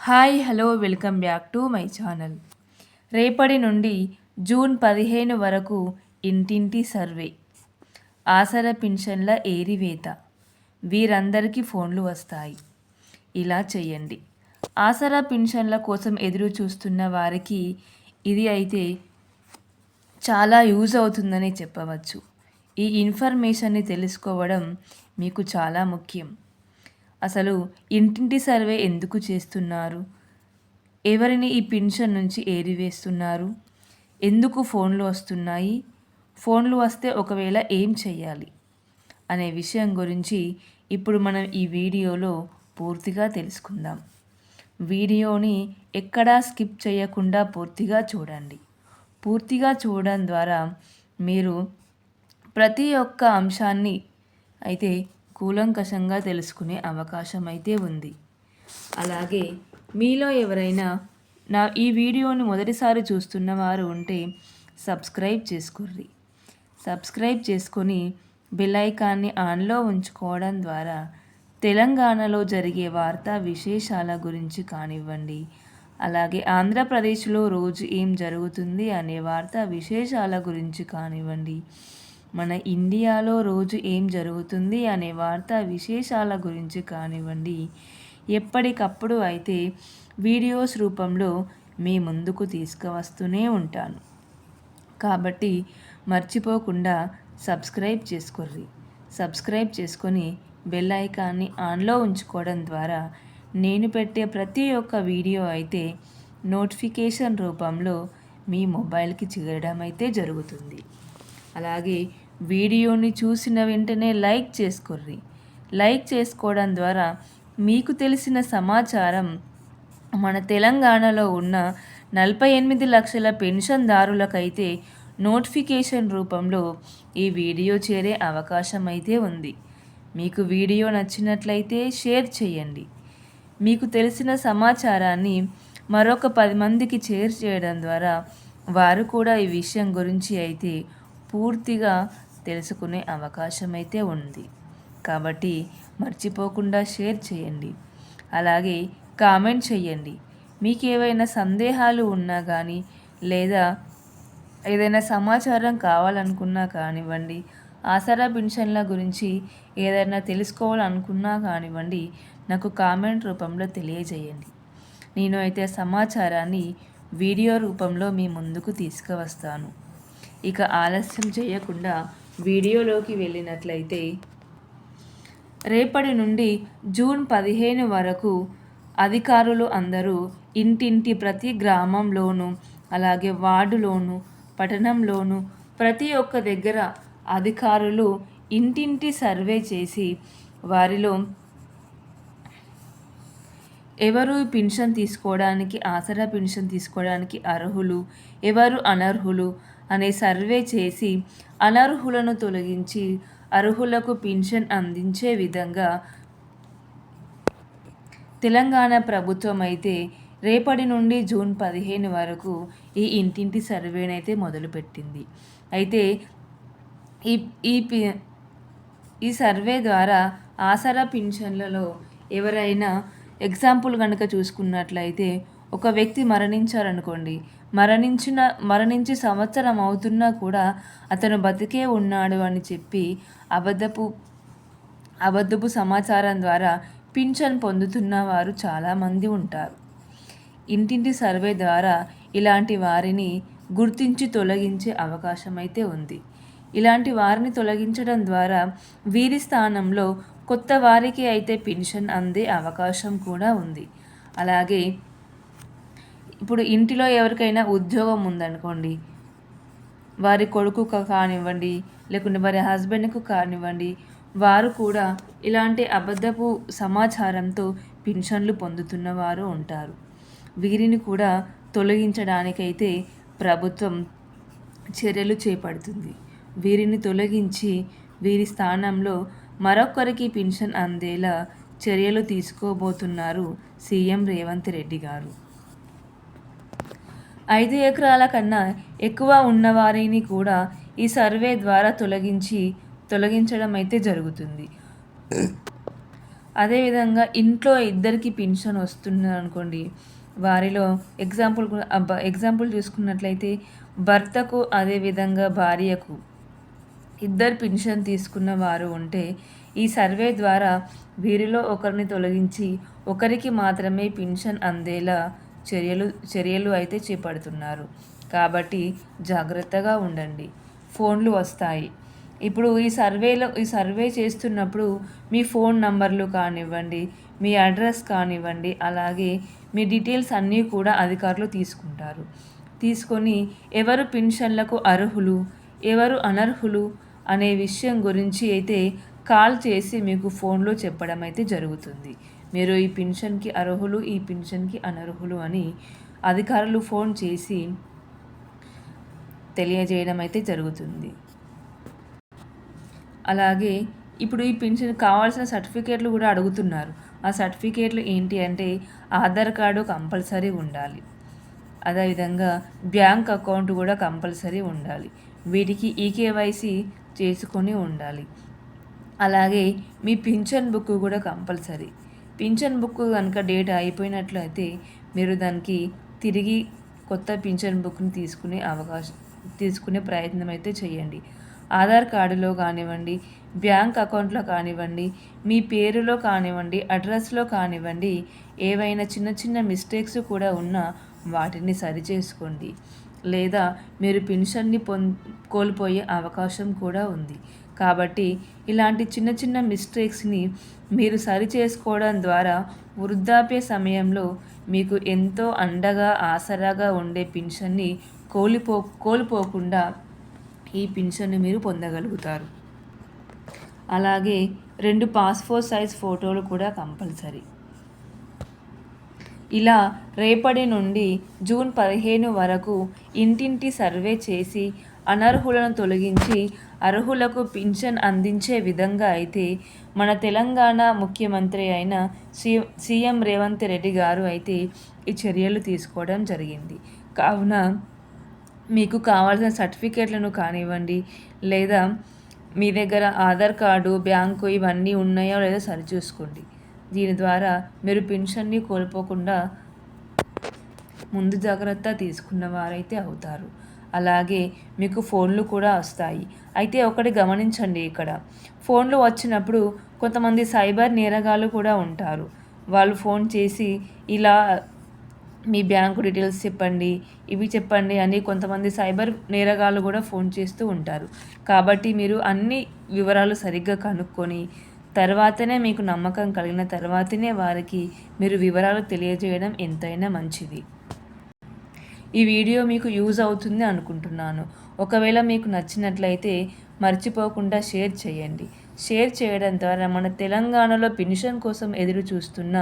Hi hello welcome back to my channel. రేపటి నుండి June 15 వరకు ఇంటింటి సర్వే, ఆసరా పింఛన్ల ఏరివేత, వీరందరికీ ఫోన్లు వస్తాయి. ఇలా చేయండి. ఆసరా పింఛన్ల కోసం ఎదురు చూస్తున్న వారికి ఇది అయితే చాలా యూజ్ అవుతుందని చెప్పవచ్చు. ఈ ఇన్ఫర్మేషన్ని తెలుసుకోవడం మీకు చాలా ముఖ్యం. అసలు ఇంటింటి సర్వే ఎందుకు చేస్తున్నారు? ఎవరిని ఈ పింఛన్ నుంచి ఏరివేస్తున్నారు? ఎందుకు ఫోన్లు వస్తున్నాయి? ఫోన్లు వస్తే ఒకవేళ ఏం చేయాలి అనే విషయం గురించి ఇప్పుడు మనం ఈ వీడియోలో పూర్తిగా తెలుసుకుందాం. వీడియోని ఎక్కడా స్కిప్ చేయకుండా పూర్తిగా చూడండి. పూర్తిగా చూడడం ద్వారా మీరు ప్రతి ఒక్క అంశాన్ని అయితే కూలంకషంగా తెలుసుకునే అవకాశం అయితే ఉంది. అలాగే మీలో ఎవరైనా ఈ వీడియోని మొదటిసారి చూస్తున్న వారు ఉంటే సబ్స్క్రైబ్ చేసుకోండి. సబ్స్క్రైబ్ చేసుకొని బెల్ ఐకాన్ని ఆన్లో ఉంచుకోవడం ద్వారా తెలంగాణలో జరిగే వార్తా విశేషాల గురించి కానివ్వండి, అలాగే ఆంధ్రప్రదేశ్లో రోజు ఏం జరుగుతుంది అనే వార్తా విశేషాల గురించి కానివ్వండి, మన ఇండియాలో రోజు ఏం జరుగుతుంది అనే వార్తా విశేషాల గురించి కానివ్వండి, ఎప్పటికప్పుడు అయితే వీడియోస్ రూపంలో మీ ముందుకు తీసుకువస్తూనే ఉంటాను. కాబట్టి మర్చిపోకుండా సబ్స్క్రైబ్ చేసుకోర్రి. సబ్స్క్రైబ్ చేసుకొని బెల్ ఐకాన్ని ఆన్లో ఉంచుకోవడం ద్వారా నేను పెట్టే ప్రతి ఒక్క వీడియో అయితే నోటిఫికేషన్ రూపంలో మీ మొబైల్కి చేరడం అయితే జరుగుతుంది. అలాగే వీడియోని చూసిన వెంటనే లైక్ చేసుకోర్రి. లైక్ చేసుకోవడం ద్వారా మీకు తెలిసిన సమాచారం మన తెలంగాణలో ఉన్న 48 లక్షల పెన్షన్దారులకైతే నోటిఫికేషన్ రూపంలో ఈ వీడియో చేరే అవకాశం అయితే ఉంది. మీకు వీడియో నచ్చినట్లయితే షేర్ చేయండి. మీకు తెలిసిన సమాచారాన్ని మరొక 10 మందికి షేర్ చేయడం ద్వారా వారు కూడా ఈ విషయం గురించి అయితే పూర్తిగా తెలుసుకునే అవకాశం అయితే ఉంది. కాబట్టి మర్చిపోకుండా షేర్ చేయండి. అలాగే కామెంట్ చేయండి. మీకు ఏవైనా సందేహాలు ఉన్నా కానీ, లేదా ఏదైనా సమాచారం కావాలనుకున్నా కానివ్వండి, ఆసరా పింఛన్ల గురించి ఏదైనా తెలుసుకోవాలనుకున్నా కానివ్వండి, నాకు కామెంట్ రూపంలో తెలియజేయండి. నేను అయితే సమాచారాన్ని వీడియో రూపంలో మీ ముందుకు తీసుకువస్తాను. ఇక ఆలస్యం చేయకుండా వీడియోలోకి వెళ్ళినట్లయితే, రేపటి నుండి జూన్ 15 వరకు అధికారులు అందరూ ఇంటింటి ప్రతి గ్రామంలోనూ, అలాగే వార్డులోను, పట్టణంలోను ప్రతి ఒక్క దగ్గర అధికారులు ఇంటింటి సర్వే చేసి వారిలో ఎవరు పింఛన్ తీసుకోవడానికి, ఆసరా పింఛన్ తీసుకోవడానికి అర్హులు, ఎవరు అనర్హులు అనే సర్వే చేసి అనర్హులను తొలగించి అర్హులకు పింఛన్ అందించే విధంగా తెలంగాణ ప్రభుత్వం అయితే రేపటి నుండి జూన్ 15 వరకు ఈ ఇంటింటి సర్వేనైతే మొదలుపెట్టింది. అయితే ఈ ఈ ఈ సర్వే ద్వారా ఆసరా పింఛన్లలో ఎవరైనా ఎగ్జాంపుల్ కనుక చూసుకున్నట్లయితే, ఒక వ్యక్తి మరణించారనుకోండి, మరణించి సంవత్సరం అవుతున్నా కూడా అతను బతికే ఉన్నాడు అని చెప్పి అబద్ధపు సమాచారం ద్వారా పింఛన్ పొందుతున్న వారు చాలామంది ఉంటారు. ఇంటింటి సర్వే ద్వారా ఇలాంటి వారిని గుర్తించి తొలగించే అవకాశం అయితే ఉంది. ఇలాంటి వారిని తొలగించడం ద్వారా వీరి స్థానంలో కొత్త వారికి అయితే పెన్షన్ అందే అవకాశం కూడా ఉంది. అలాగే ఇప్పుడు ఇంటిలో ఎవరికైనా ఉద్యోగం ఉందనుకోండి, వారి కొడుకు కానివ్వండి, లేకుంటే వారి హస్బెండ్కు కానివ్వండి, వారు కూడా ఇలాంటి అబద్ధపు సమాచారంతో పెన్షన్లు పొందుతున్న వారు ఉంటారు. వీరిని కూడా తొలగించడానికైతే ప్రభుత్వం చర్యలు చేపడుతుంది. వీరిని తొలగించి వీరి స్థానంలో మరొకరికి పెన్షన్ అందేలా చర్యలు తీసుకోబోతున్నారు సీఎం రేవంత్ రెడ్డి గారు. 5 ఎకరాల కన్నా ఎక్కువ ఉన్నవారిని కూడా ఈ సర్వే ద్వారా తొలగించడం అయితే జరుగుతుంది. అదేవిధంగా ఇంట్లో ఇద్దరికి పింఛన్ వస్తుందనుకోండి, వారిలో ఎగ్జాంపుల్ చూసుకున్నట్లయితే భర్తకు అదేవిధంగా భార్యకు ఇద్దరు పింఛన్ తీసుకున్న వారు ఉంటే ఈ సర్వే ద్వారా వీరిలో ఒకరిని తొలగించి ఒకరికి మాత్రమే పింఛన్ అందేలా చర్యలు అయితే చేపడుతున్నారు. కాబట్టి జాగ్రత్తగా ఉండండి. ఫోన్లు వస్తాయి. ఇప్పుడు ఈ సర్వే చేస్తున్నప్పుడు మీ ఫోన్ నంబర్లు కానివ్వండి, మీ అడ్రస్ కానివ్వండి, అలాగే మీ డీటెయిల్స్ అన్నీ కూడా అధికారులు తీసుకుంటారు. తీసుకొని ఎవరు పింఛన్లకు అర్హులు, ఎవరు అనర్హులు అనే విషయం గురించి అయితే కాల్ చేసి మీకు ఫోన్లో చెప్పడం అయితే జరుగుతుంది. మీరు ఈ పింఛన్కి అర్హులు, ఈ పింఛన్కి అనర్హులు అని అధికారులు ఫోన్ చేసి తెలియజేయడం అయితే జరుగుతుంది. అలాగే ఇప్పుడు ఈ పింఛన్ కావాల్సిన సర్టిఫికేట్లు కూడా అడుగుతున్నారు. ఆ సర్టిఫికేట్లు ఏంటి అంటే ఆధార్ కార్డు కంపల్సరీ ఉండాలి. అదేవిధంగా బ్యాంక్ అకౌంట్ కూడా కంపల్సరీ ఉండాలి. వీటికి ఈకేవైసీ చేసుకొని ఉండాలి. అలాగే మీ పింఛన్ బుక్ కూడా కంపల్సరీ. పింఛన్ బుక్ కనుక డేట్ అయిపోయినట్లయితే మీరు దానికి తిరిగి కొత్త పింఛన్ బుక్ని తీసుకునే ప్రయత్నం అయితే చేయండి. ఆధార్ కార్డులో కానివ్వండి, బ్యాంక్ అకౌంట్లో కానివ్వండి, మీ పేరులో కానివ్వండి, అడ్రస్లో కానివ్వండి, ఏవైనా చిన్న చిన్న మిస్టేక్స్ కూడా ఉన్నా వాటిని సరిచేసుకోండి. లేదా మీరు పెన్షన్ని కోల్పోయే అవకాశం కూడా ఉంది. కాబట్టి ఇలాంటి చిన్న చిన్న మిస్టేక్స్ని మీరు సరిచేసుకోవడం ద్వారా వృద్ధాప్య సమయంలో మీకు ఎంతో అండగా ఆసరాగా ఉండే పెన్షన్ని కోల్పోకుండా ఈ పెన్షన్ని మీరు పొందగలుగుతారు. అలాగే 2 పాస్‌పోర్ట్ సైజ్ ఫోటోలు కూడా కంపల్సరీ. ఇలా రేపటి నుండి జూన్ 15 వరకు ఇంటింటి సర్వే చేసి అనర్హులను తొలగించి అర్హులకు పింఛన్ అందించే విధంగా అయితే మన తెలంగాణ ముఖ్యమంత్రి అయిన సీఎం రేవంత్ రెడ్డి గారు అయితే ఈ చర్యలు తీసుకోవడం జరిగింది. కావున మీకు కావాల్సిన సర్టిఫికేట్లను కానివ్వండి, లేదా మీ దగ్గర ఆధార్ కార్డు, బ్యాంకు ఇవన్నీ ఉన్నాయో లేదో సరిచూసుకోండి. దీని ద్వారా మీరు పెన్షన్ని కోల్పోకుండా ముందు జాగ్రత్త తీసుకున్న వారైతే అవుతారు. అలాగే మీకు ఫోన్లు కూడా వస్తాయి. అయితే ఒకటి గమనించండి, ఇక్కడ ఫోన్లు వచ్చినప్పుడు కొంతమంది సైబర్ నేరగాళ్ళు కూడా ఉంటారు. వాళ్ళు ఫోన్ చేసి ఇలా మీ బ్యాంకు డీటెయిల్స్ చెప్పండి, ఇవి చెప్పండి అని కొంతమంది సైబర్ నేరగాళ్ళు కూడా ఫోన్ చేస్తూ ఉంటారు. కాబట్టి మీరు అన్ని వివరాలు సరిగ్గా కనుక్కొని తర్వాతనే, మీకు నమ్మకం కలిగిన తర్వాతనే వారికి మీరు వివరాలు తెలియజేయడం ఎంతైనా మంచిది. ఈ వీడియో మీకు యూజ్ అవుతుంది అనుకుంటున్నాను. ఒకవేళ మీకు నచ్చినట్లయితే మర్చిపోకుండా షేర్ చేయండి. షేర్ చేయడం ద్వారా మన తెలంగాణలో పెన్షన్ కోసం ఎదురు చూస్తున్న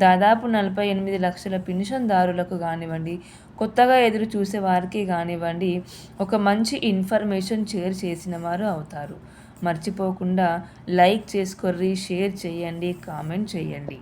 దాదాపు 48 లక్షల పెన్షన్దారులకు కానివ్వండి, కొత్తగా ఎదురు చూసే వారికి కానివ్వండి, ఒక మంచి ఇన్ఫర్మేషన్ షేర్ చేసిన వారు అవుతారు. మర్చిపోకుండా లైక్ చేసుకోర్రి, షేర్ చేయండి, కామెంట్ చేయండి.